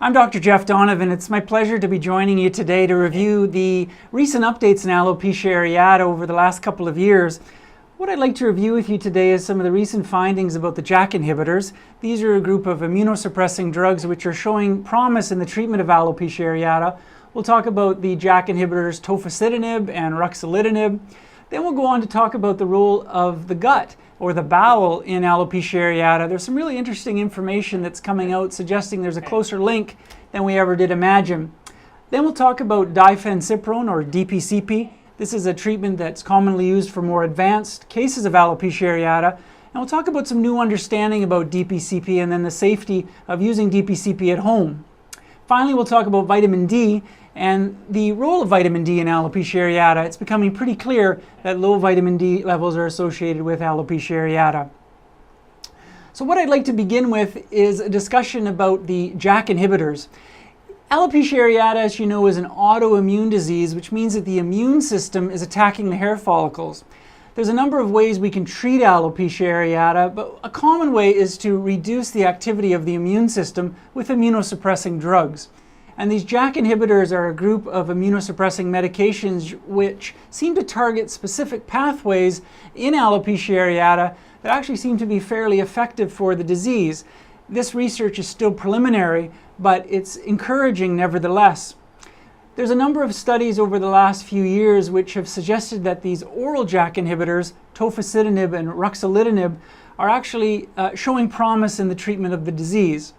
I'm Dr. Jeff Donovan. It's my pleasure to be joining you today to review the recent updates in alopecia areata over the last couple of years. What I'd like to review with you today is some of the recent findings about the Jak inhibitors. These are a group of immunosuppressing drugs which are showing promise in the treatment of alopecia areata. We'll talk about the Jak inhibitors tofacitinib and ruxolitinib. Then we'll go on to talk about the role of the gut or the bowel in alopecia areata. There's some really interesting information that's coming out suggesting there's a closer link than we ever did imagine. Then we'll talk about diphencyprone or DPCP. This is a treatment that's commonly used for more advanced cases of alopecia areata. And we'll talk about some new understanding about DPCP and then the safety of using DPCP at home. Finally, we'll talk about vitamin D and the role of vitamin D in alopecia areata. It's becoming pretty clear that low vitamin D levels are associated with alopecia areata. So what I'd like to begin with is a discussion about the Jak inhibitors. Alopecia areata, as you know, is an autoimmune disease, which means that the immune system is attacking the hair follicles. There's a number of ways we can treat alopecia areata, but a common way is to reduce the activity of the immune system with immunosuppressing drugs. And these Jak inhibitors are a group of immunosuppressing medications which seem to target specific pathways in alopecia areata that actually seem to be fairly effective for the disease. This research is still preliminary, but it's encouraging nevertheless. There's a number of studies over the last few years which have suggested that these oral Jak inhibitors, tofacitinib and ruxolitinib, are actually showing promise in the treatment of the disease.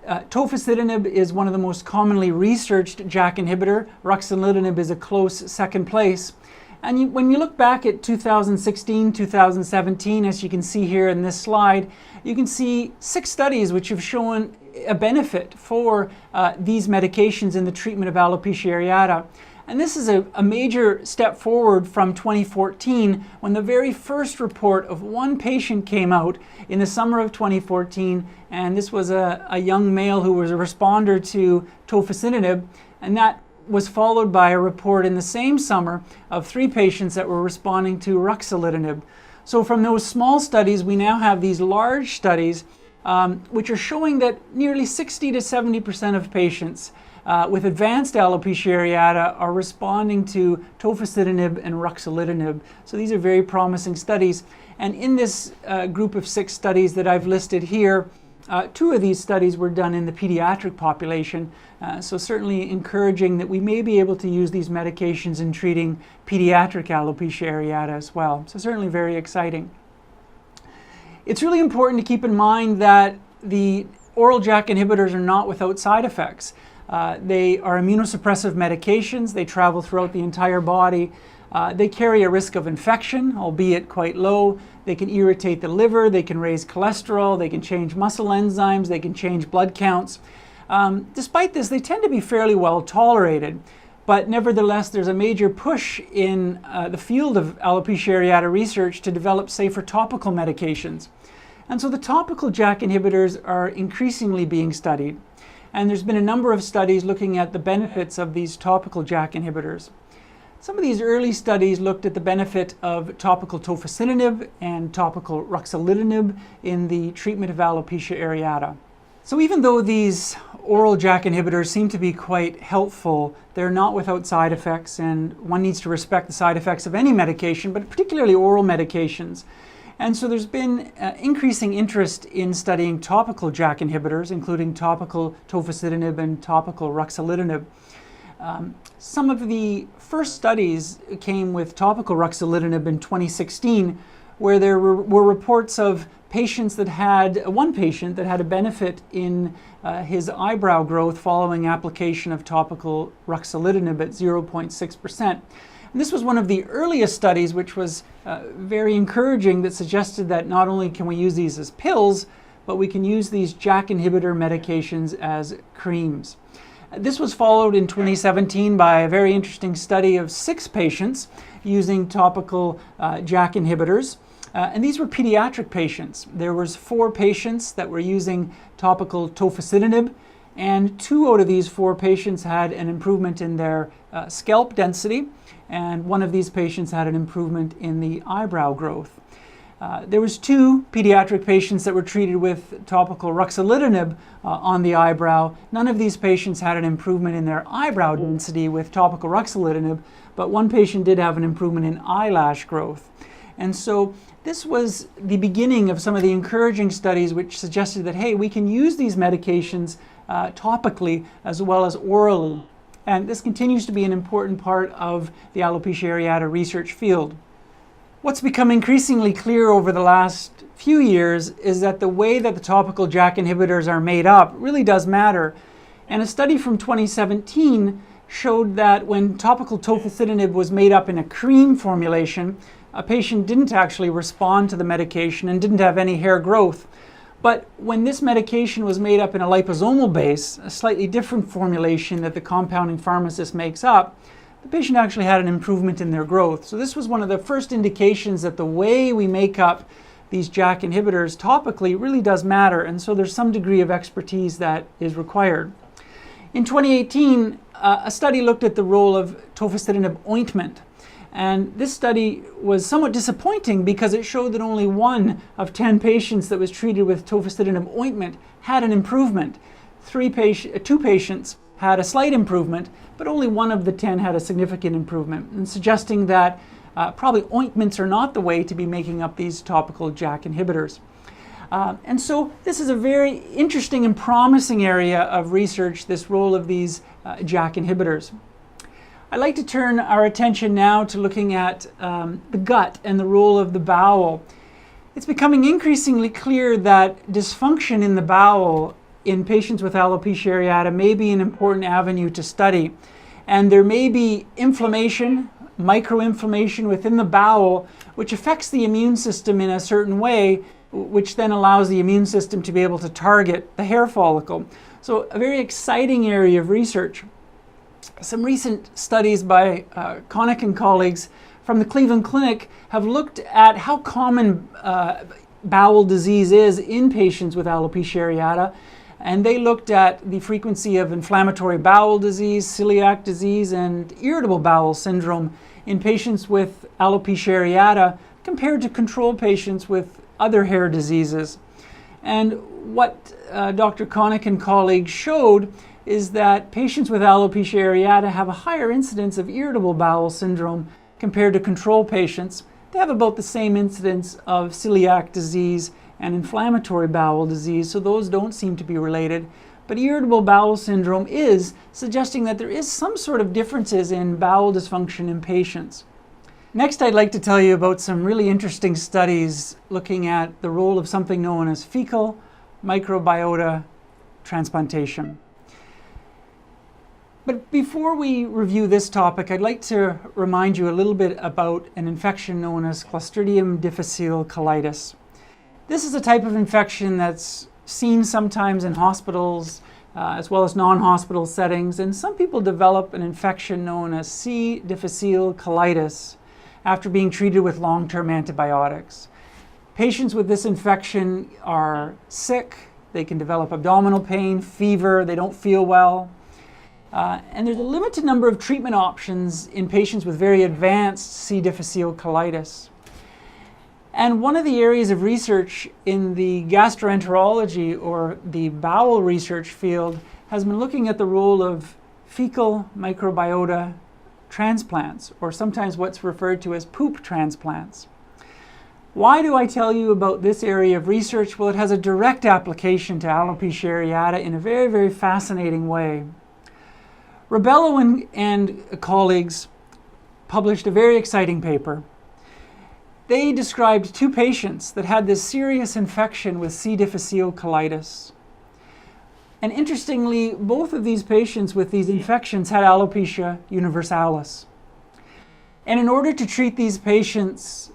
Tofacitinib is one of the most commonly researched Jak inhibitor. Ruxolitinib is a close second place. And when you look back at 2016, 2017, as you can see here in this slide, you can see 6 studies which have shown a benefit for these medications in the treatment of alopecia areata. And this is a major step forward from 2014 when the very first report of one patient came out in the summer of 2014, and this was a young male who was a responder to tofacitinib, and that was followed by a report in the same summer of 3 patients that were responding to ruxolitinib. So from those small studies, we now have these large studies which are showing that nearly 60 to 70% of patients with advanced alopecia areata are responding to tofacitinib and ruxolitinib. So these are very promising studies. And in this group of 6 studies that I've listed here, 2 of these studies were done in the pediatric population. So certainly encouraging that we may be able to use these medications in treating pediatric alopecia areata as well. So certainly very exciting. It's really important to keep in mind that the oral Jak inhibitors are not without side effects. They are immunosuppressive medications. They travel throughout the entire body. They carry a risk of infection, albeit quite low. They can irritate the liver. They can raise cholesterol. They can change muscle enzymes. They can change blood counts. Despite this, they tend to be fairly well tolerated. But nevertheless, there's a major push in the field of alopecia areata research to develop safer topical medications. And so the topical Jak inhibitors are increasingly being studied. And there's been a number of studies looking at the benefits of these topical Jak inhibitors. Some of these early studies looked at the benefit of topical tofacitinib and topical ruxolitinib in the treatment of alopecia areata. So even though these oral Jak inhibitors seem to be quite helpful, they're not without side effects, and one needs to respect the side effects of any medication, but particularly oral medications. And so there's been increasing interest in studying topical Jak inhibitors, including topical tofacitinib and topical ruxolitinib. Some of the first studies came with topical ruxolitinib in 2016, where there were reports of patients that had, one patient that had a benefit in his eyebrow growth following application of topical ruxolitinib at 0.6%. And this was one of the earliest studies which was very encouraging, that suggested that not only can we use these as pills, but we can use these Jak inhibitor medications as creams. This was followed in 2017 by a very interesting study of 6 patients using topical Jak inhibitors. And these were pediatric patients. There was 4 patients that were using topical tofacitinib, and 2 out of these 4 patients had an improvement in their scalp density, and one of these patients had an improvement in the eyebrow growth. There was 2 pediatric patients that were treated with topical ruxolitinib on the eyebrow. None of these patients had an improvement in their eyebrow density with topical ruxolitinib, but 1 patient did have an improvement in eyelash growth. And so this was the beginning of some of the encouraging studies which suggested that, hey, we can use these medications topically as well as orally. And this continues to be an important part of the alopecia areata research field. What's become increasingly clear over the last few years is that the way that the topical JAK inhibitors are made up really does matter. And a study from 2017 showed that when topical tofacitinib was made up in a cream formulation, a patient didn't actually respond to the medication and didn't have any hair growth. But when this medication was made up in a liposomal base, a slightly different formulation that the compounding pharmacist makes up, the patient actually had an improvement in their growth. So this was one of the first indications that the way we make up these JAK inhibitors topically really does matter, and so there's some degree of expertise that is required. In 2018, a study looked at the role of tofacitinib ointment, and this study was somewhat disappointing because it showed that only 1 of 10 patients that was treated with tofacitinib ointment had an improvement. 2 patients had a slight improvement, but only 1 of the 10 had a significant improvement, and suggesting that probably ointments are not the way to be making up these topical JAK inhibitors. And so this is a very interesting and promising area of research, this role of these JAK inhibitors. I'd like to turn our attention now to looking at the gut and the role of the bowel. It's becoming increasingly clear that dysfunction in the bowel in patients with alopecia areata may be an important avenue to study. And there may be inflammation, microinflammation within the bowel, which affects the immune system in a certain way, which then allows the immune system to be able to target the hair follicle. So a very exciting area of research. Some recent studies by Connick and colleagues from the Cleveland Clinic have looked at how common bowel disease is in patients with alopecia areata. And they looked at the frequency of inflammatory bowel disease, celiac disease, and irritable bowel syndrome in patients with alopecia areata compared to control patients with other hair diseases. And what Dr. Connick and colleagues showed is that patients with alopecia areata have a higher incidence of irritable bowel syndrome compared to control patients. They have about the same incidence of celiac disease and inflammatory bowel disease, so those don't seem to be related. But irritable bowel syndrome is suggesting that there is some sort of differences in bowel dysfunction in patients. Next, I'd like to tell you about some really interesting studies looking at the role of something known as fecal microbiota transplantation. But before we review this topic, I'd like to remind you a little bit about an infection known as Clostridium difficile colitis. This is a type of infection that's seen sometimes in hospitals as well as non-hospital settings, and some people develop an infection known as C. difficile colitis after being treated with long-term antibiotics. Patients with this infection are sick, they can develop abdominal pain, fever, they don't feel well. And there's a limited number of treatment options in patients with very advanced C. difficile colitis. And one of the areas of research in the gastroenterology or the bowel research field has been looking at the role of fecal microbiota transplants, or sometimes what's referred to as poop transplants. Why do I tell you about this area of research? Well, it has a direct application to alopecia areata in a very, very fascinating way. Rebello and colleagues published a very exciting paper. They described 2 patients that had this serious infection with C. difficile colitis. And interestingly, both of these patients with these infections had alopecia universalis. And in order to treat these patients'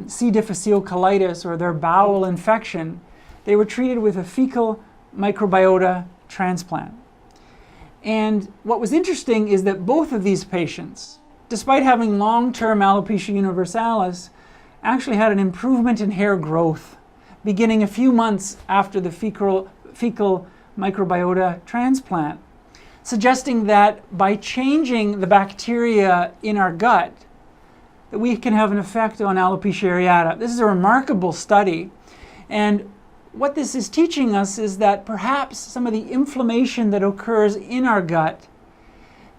C. difficile colitis, or their bowel infection, they were treated with a fecal microbiota transplant. And what was interesting is that both of these patients, despite having long-term alopecia universalis, actually had an improvement in hair growth beginning a few months after the fecal microbiota transplant, suggesting that by changing the bacteria in our gut, that we can have an effect on alopecia areata. This is a remarkable study, and what this is teaching us is that perhaps some of the inflammation that occurs in our gut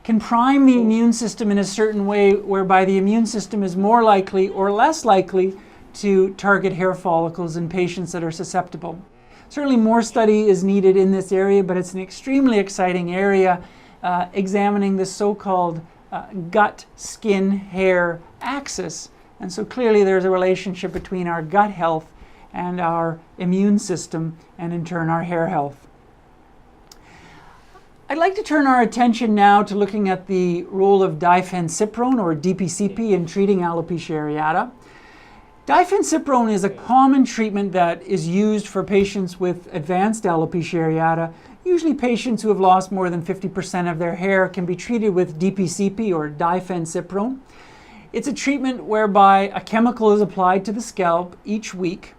can prime the immune system in a certain way whereby the immune system is more likely or less likely to target hair follicles in patients that are susceptible. Certainly more study is needed in this area, but it's an extremely exciting area examining the so-called gut-skin-hair axis. And so clearly there's a relationship between our gut health and our immune system, and in turn our hair health. I'd like to turn our attention now to looking at the role of diphencyprone, or DPCP, in treating alopecia areata. Diphencyprone is a common treatment that is used for patients with advanced alopecia areata. Usually patients who have lost more than 50% of their hair can be treated with DPCP, or diphencyprone. It's a treatment whereby a chemical is applied to the scalp each week.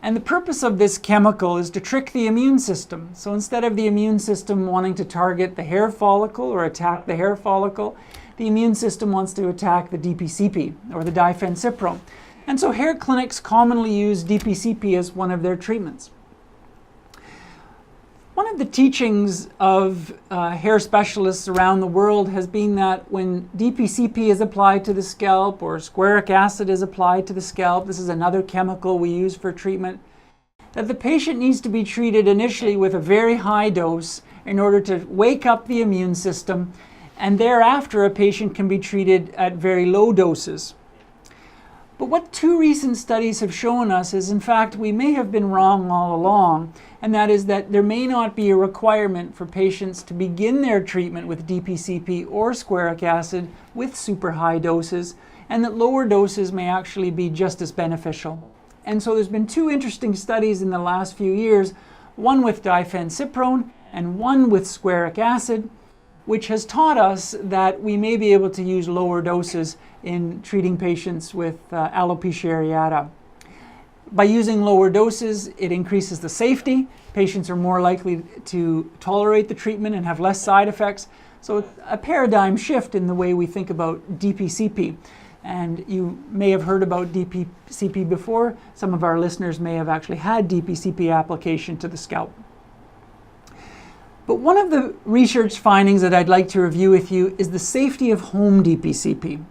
And the purpose of this chemical is to trick the immune system. So instead of the immune system wanting to target the hair follicle or attack the hair follicle, the immune system wants to attack the DPCP, or the diphencyprone. And so hair clinics commonly use DPCP as one of their treatments. One of the teachings of hair specialists around the world has been that when DPCP is applied to the scalp, or squaric acid is applied to the scalp, this is another chemical we use for treatment, that the patient needs to be treated initially with a very high dose in order to wake up the immune system, and thereafter a patient can be treated at very low doses. But what two recent studies have shown us is, in fact, we may have been wrong all along, and that is that there may not be a requirement for patients to begin their treatment with DPCP or squaric acid with super high doses, and that lower doses may actually be just as beneficial. And so there's been two interesting studies in the last few years, one with diphencyprone and one with squaric acid, which has taught us that we may be able to use lower doses in treating patients with alopecia areata. By using lower doses, it increases the safety. Patients are more likely to tolerate the treatment and have less side effects. So it's a paradigm shift in the way we think about DPCP. And you may have heard about DPCP before. Some of our listeners may have actually had DPCP application to the scalp. But one of the research findings that I'd like to review with you is the safety of home DPCP.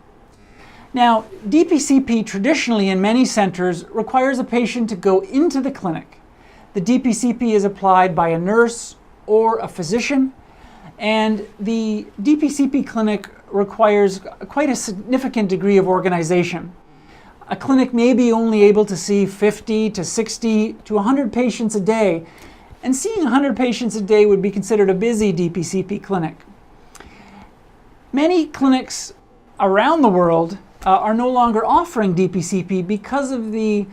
Now, DPCP traditionally in many centers requires a patient to go into the clinic. The DPCP is applied by a nurse or a physician, and the DPCP clinic requires quite a significant degree of organization. A clinic may be only able to see 50 to 60 to 100 patients a day, and seeing 100 patients a day would be considered a busy DPCP clinic. Many clinics around the world are no longer offering DPCP because of the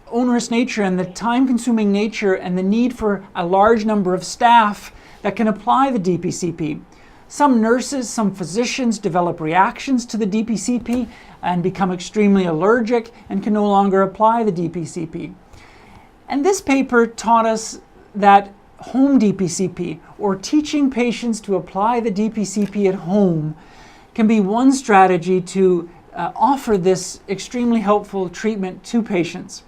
onerous nature and the time-consuming nature and the need for a large number of staff that can apply the DPCP. Some nurses, some physicians develop reactions to the DPCP and become extremely allergic and can no longer apply the DPCP. And this paper taught us that home DPCP, or teaching patients to apply the DPCP at home, can be one strategy to offer this extremely helpful treatment to patients.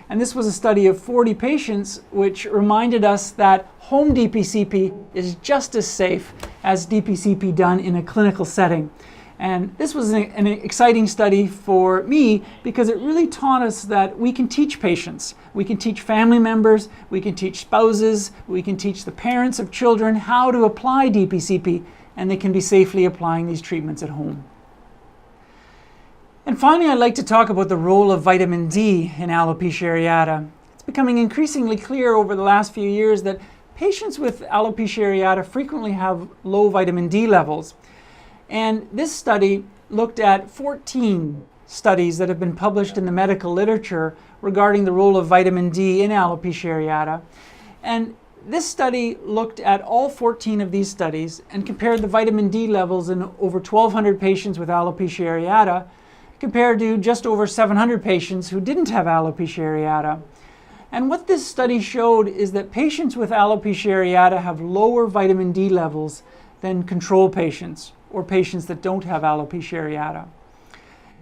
And this was a study of 40 patients, which reminded us that home DPCP is just as safe as DPCP done in a clinical setting. And this was an exciting study for me because it really taught us that we can teach patients, we can teach family members, we can teach spouses, we can teach the parents of children how to apply DPCP, and they can be safely applying these treatments at home. And finally, I'd like to talk about the role of vitamin D in alopecia areata. It's becoming increasingly clear over the last few years that patients with alopecia areata frequently have low vitamin D levels. And this study looked at 14 studies that have been published in the medical literature regarding the role of vitamin D in alopecia areata. And this study looked at all 14 of these studies and compared the vitamin D levels in over 1,200 patients with alopecia areata compared to just over 700 patients who didn't have alopecia areata. And what this study showed is that patients with alopecia areata have lower vitamin D levels than control patients or patients that don't have alopecia areata.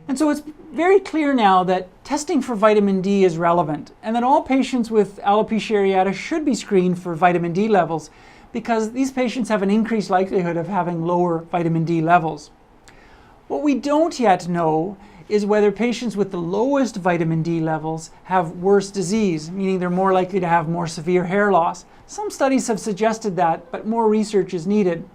And so it's very clear now that testing for vitamin D is relevant and that all patients with alopecia areata should be screened for vitamin D levels because these patients have an increased likelihood of having lower vitamin D levels. What we don't yet know is whether patients with the lowest vitamin D levels have worse disease, meaning they're more likely to have more severe hair loss. Some studies have suggested that, but more research is needed.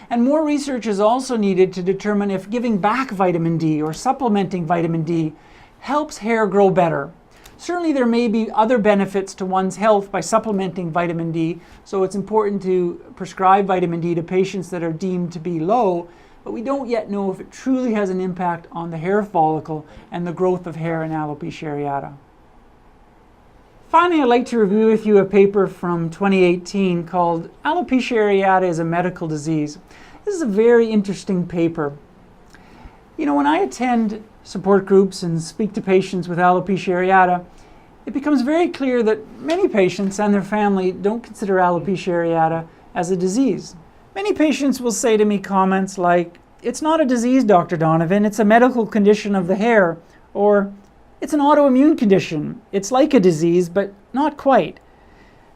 And more research is also needed to determine if giving back vitamin D or supplementing vitamin D helps hair grow better. Certainly there may be other benefits to one's health by supplementing vitamin D, so it's important to prescribe vitamin D to patients that are deemed to be low, but we don't yet know if it truly has an impact on the hair follicle and the growth of hair in alopecia areata. Finally, I'd like to review with you a paper from 2018 called Alopecia Areata is a Medical Disease. This is a very interesting paper. You know, when I attend support groups and speak to patients with alopecia areata, it becomes very clear that many patients and their family don't consider alopecia areata as a disease. Many patients will say to me comments like, "It's not a disease, Dr. Donovan, it's a medical condition of the hair," or "It's an autoimmune condition. It's like a disease, but not quite."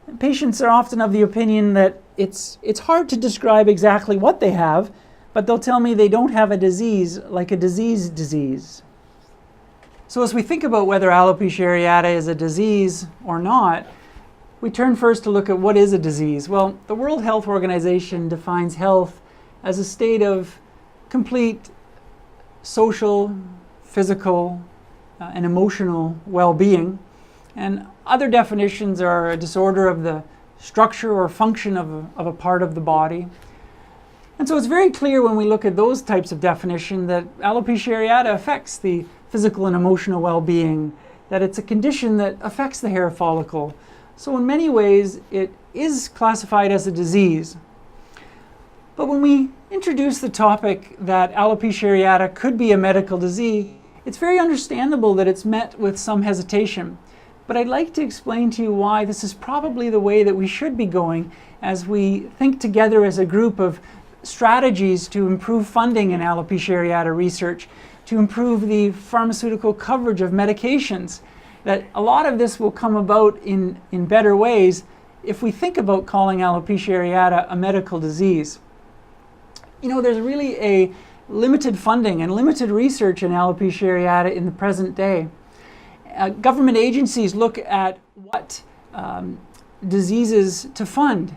And patients are often of the opinion that it's hard to describe exactly what they have, but they'll tell me they don't have a disease like a disease. So as we think about whether alopecia areata is a disease or not, we turn first to look at what is a disease. Well, the World Health Organization defines health as a state of complete social, physical, and emotional well-being. And other definitions are a disorder of the structure or function of a part of the body. And so it's very clear when we look at those types of definition that alopecia areata affects the physical and emotional well-being, that it's a condition that affects the hair follicle. So in many ways, it is classified as a disease. But when we introduce the topic that alopecia areata could be a medical disease, it's very understandable that it's met with some hesitation. But I'd like to explain to you why this is probably the way that we should be going as we think together as a group of strategies to improve funding in alopecia areata research, to improve the pharmaceutical coverage of medications, that a lot of this will come about in better ways if we think about calling alopecia areata a medical disease. You know, there's really a limited funding and limited research in alopecia areata in the present day. Government agencies look at what diseases to fund.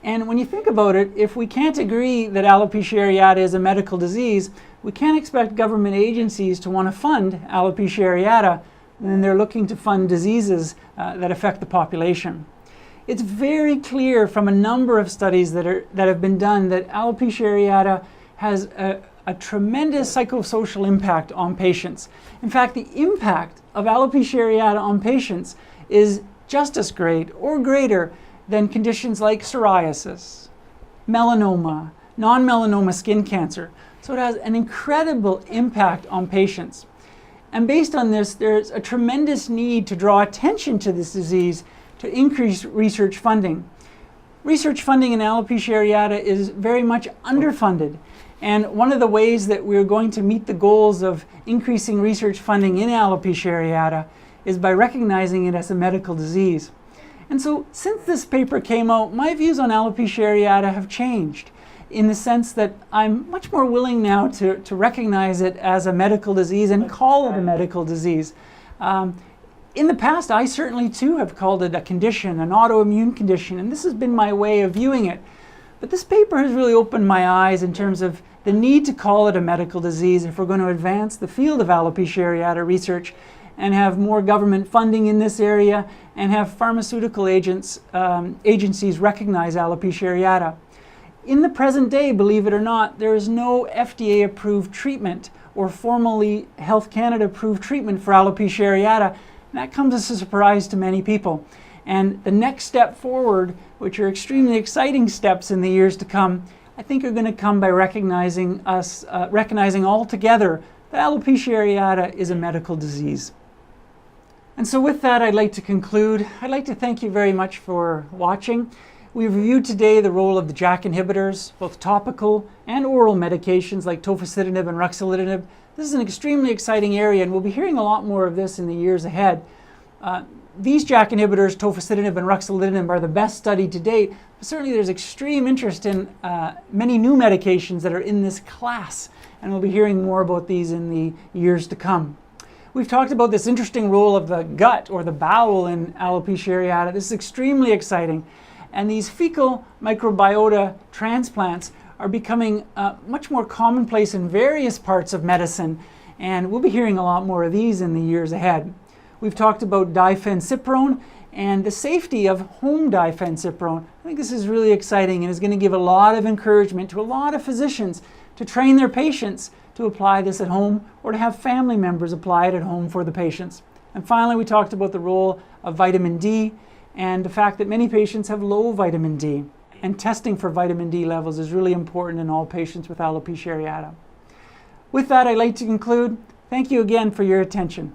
And when you think about it, if we can't agree that alopecia areata is a medical disease, we can't expect government agencies to want to fund alopecia areata when they're looking to fund diseases that affect the population. It's very clear from a number of studies that have been done that alopecia areata has a tremendous psychosocial impact on patients. In fact, the impact of alopecia areata on patients is just as great or greater than conditions like psoriasis, melanoma, non-melanoma skin cancer. So it has an incredible impact on patients. And based on this, there's a tremendous need to draw attention to this disease to increase research funding. Research funding in alopecia areata is very much underfunded. And one of the ways that we're going to meet the goals of increasing research funding in alopecia areata is by recognizing it as a medical disease. And so since this paper came out, my views on alopecia areata have changed in the sense that I'm much more willing now to recognize it as a medical disease and call it a medical disease. In the past, I certainly too have called it a condition, an autoimmune condition, and this has been my way of viewing it. But this paper has really opened my eyes in terms of the need to call it a medical disease if we're going to advance the field of alopecia areata research and have more government funding in this area and have pharmaceutical agencies recognize alopecia areata. In the present day, believe it or not, there is no FDA-approved treatment or formally Health Canada-approved treatment for alopecia areata. And that comes as a surprise to many people. And the next step forward, which are extremely exciting steps in the years to come, I think are going to come by recognizing all together that alopecia areata is a medical disease. And so with that, I'd like to conclude. I'd like to thank you very much for watching. We've reviewed today the role of the Jak inhibitors, both topical and oral medications like tofacitinib and ruxolitinib, This is an extremely exciting area, and we'll be hearing a lot more of this in the years ahead. These JAK inhibitors, tofacitinib and ruxolitinib, are the best studied to date, but certainly there's extreme interest in many new medications that are in this class, and we'll be hearing more about these in the years to come. We've talked about this interesting role of the gut or the bowel in alopecia areata. This is extremely exciting, and these fecal microbiota transplants are becoming much more commonplace in various parts of medicine, and we'll be hearing a lot more of these in the years ahead. We've talked about diphencyprone and the safety of home diphencyprone. I think this is really exciting and is going to give a lot of encouragement to a lot of physicians to train their patients to apply this at home or to have family members apply it at home for the patients. And finally, we talked about the role of vitamin D and the fact that many patients have low vitamin D. And testing for vitamin D levels is really important in all patients with alopecia areata. With that, I'd like to conclude. Thank you again for your attention.